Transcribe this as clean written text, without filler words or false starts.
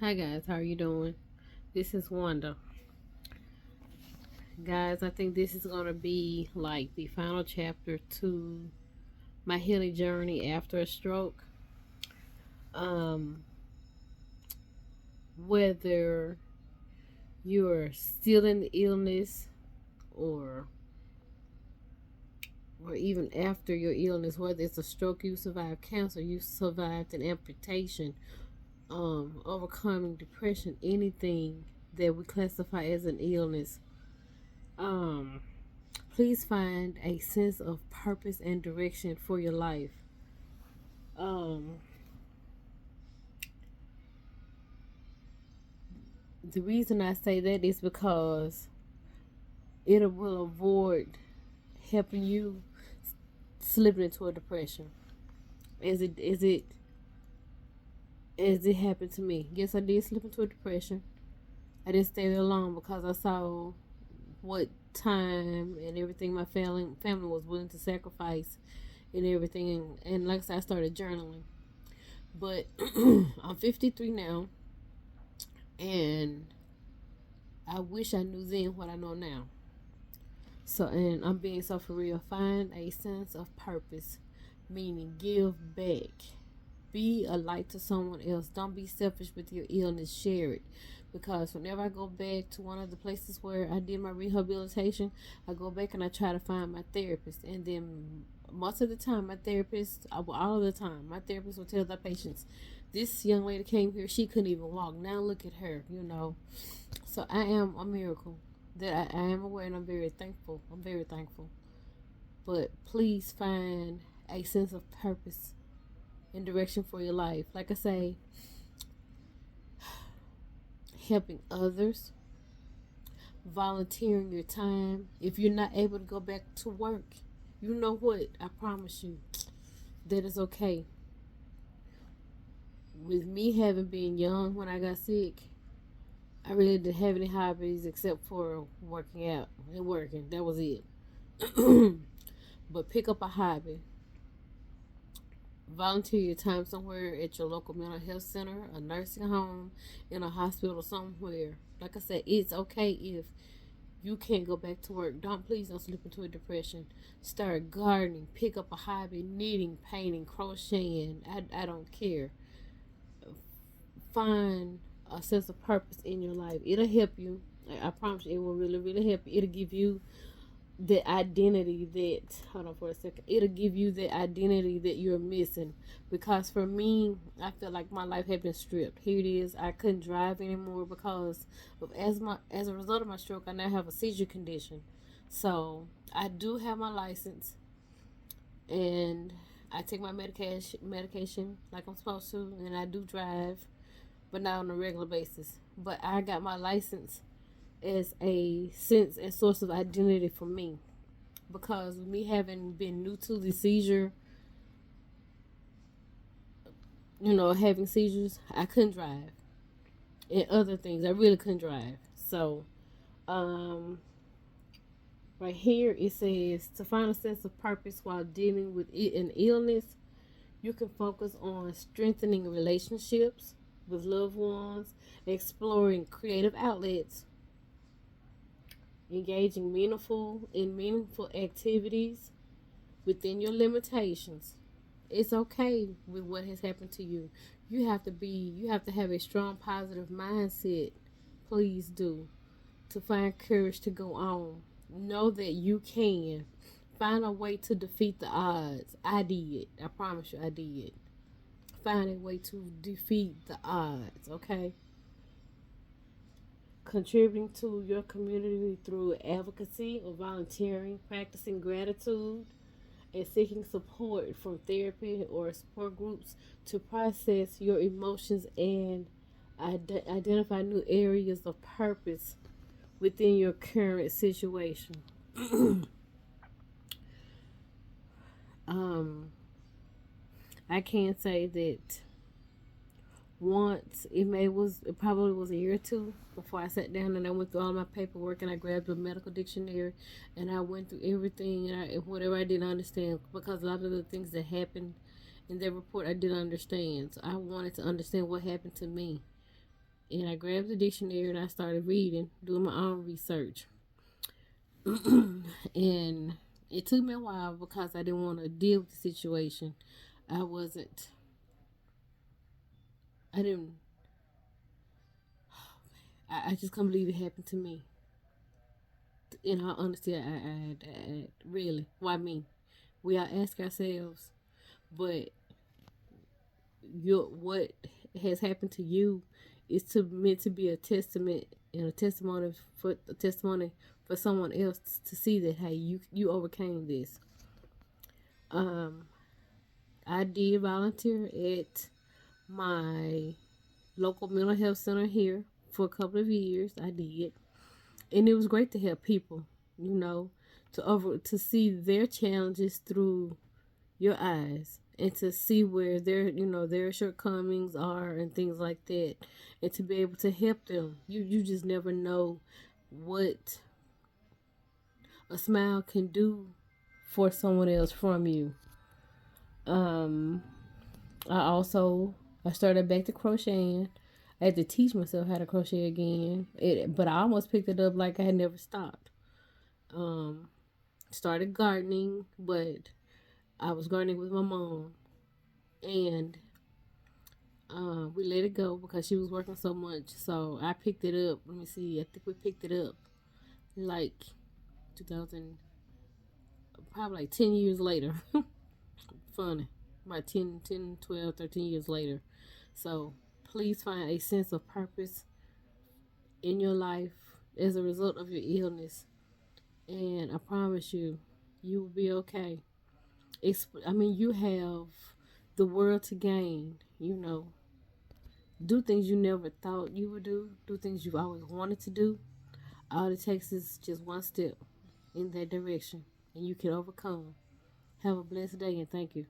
Hi guys, how are you doing? This is Wanda. Guys, I think this is going to be like the final chapter to my healing journey after a stroke. Um, whether you're still in the illness or or even after your illness, whether it's a stroke, you survived cancer, you survived an amputation, overcoming depression, anything that we classify as an illness. Um, Please find a sense of purpose and direction for your life. Um, the reason I say that is because it will avoid helping you slipping into a depression. As it happened to me. Yes, I did slip into a depression. I didn't stay there long because I saw what time and everything my family was willing to sacrifice and everything, and like I said, I started journaling. But I'm 53 now, and I wish I knew then what I know now. So, and I'm being so for real. Find a sense of purpose, meaning give back. Be a light to someone else. Don't be selfish with your illness. Share it. Because whenever I go back to one of the places where I did my rehabilitation, I go back and I try to find my therapist. And then most of the time, all of the time, my therapist will tell the patients, this young lady came here, she couldn't even walk. Now look at her. So I am a miracle that I am aware, and I'm very thankful. I'm very thankful. But please find a sense of purpose and direction for your life. Like I say, helping others, volunteering your time. If you're not able to go back to work, you know what? I promise you that is okay. With me having been young when I got sick, I really didn't have any hobbies except for working out and working. That was it. But pick up a hobby. Volunteer your time somewhere at your local mental health center, a nursing home, in a hospital somewhere. Like I said, it's okay if you can't go back to work. Please don't slip into a depression. Start gardening, pick up a hobby, knitting, painting, crocheting. I don't care. Find a sense of purpose in your life. It'll help you. I promise you, it will really, really help you. It'll give you the identity that, hold on for a second, it'll give you the identity that you're missing. Because for me, I feel like my life had been stripped. Here it is, I couldn't drive anymore because of asthma. As a result of my stroke, I now have a seizure condition. So I do have my license, and I take my medication like I'm supposed to, and I do drive, but not on a regular basis. But I got my license as a sense and source of identity for me, because me having been new to the seizure, having seizures, I couldn't drive, and other things I really couldn't drive. So, um, right here it says to find a sense of purpose while dealing with an illness, you can focus on strengthening relationships with loved ones, exploring creative outlets, engaging meaningful activities within your limitations. It's okay with what has happened to you. You have to have a strong positive mindset. Please do, to find courage to go on. Know that you can find a way to defeat the odds. I did. I promise you I did. Find a way to defeat the odds, okay? Contributing to your community through advocacy or volunteering, practicing gratitude, and seeking support from therapy or support groups to process your emotions and identify new areas of purpose within your current situation. um, I can say that once it probably was a year or two before I sat down and I went through all my paperwork, and I grabbed a medical dictionary and I went through everything, and whatever I didn't understand, because a lot of the things that happened in that report I didn't understand. So I wanted to understand what happened to me. And I grabbed the dictionary and I started reading, doing my own research. And it took me a while because I didn't want to deal with the situation. I wasn't, I didn't, I just can't believe it happened to me. In all honesty, I really, why me? We all ask ourselves, but what has happened to you is meant to be a testament and a testimony for someone else to see that hey, you overcame this. Um, I did volunteer at my local mental health center here for a couple of years. I did, and it was great to help people. You know, to see their challenges through your eyes and to see where their shortcomings are and things like that, and to be able to help them. You just never know what a smile can do for someone else from you. um I started back to crocheting. I had to teach myself how to crochet again, but I almost picked it up like I had never stopped. um Started gardening, but I was gardening with my mom, and we let it go because she was working so much. So I picked it up. Let me see. I think we picked it up like 2000, probably like 10 years later. Funny. About 12, 13 years later. So please find a sense of purpose in your life as a result of your illness. And I promise you, you will be okay. You have the world to gain, do things you never thought you would do things you've always wanted to do. All it takes is just one step in that direction, and you can overcome. Have a blessed day, and thank you.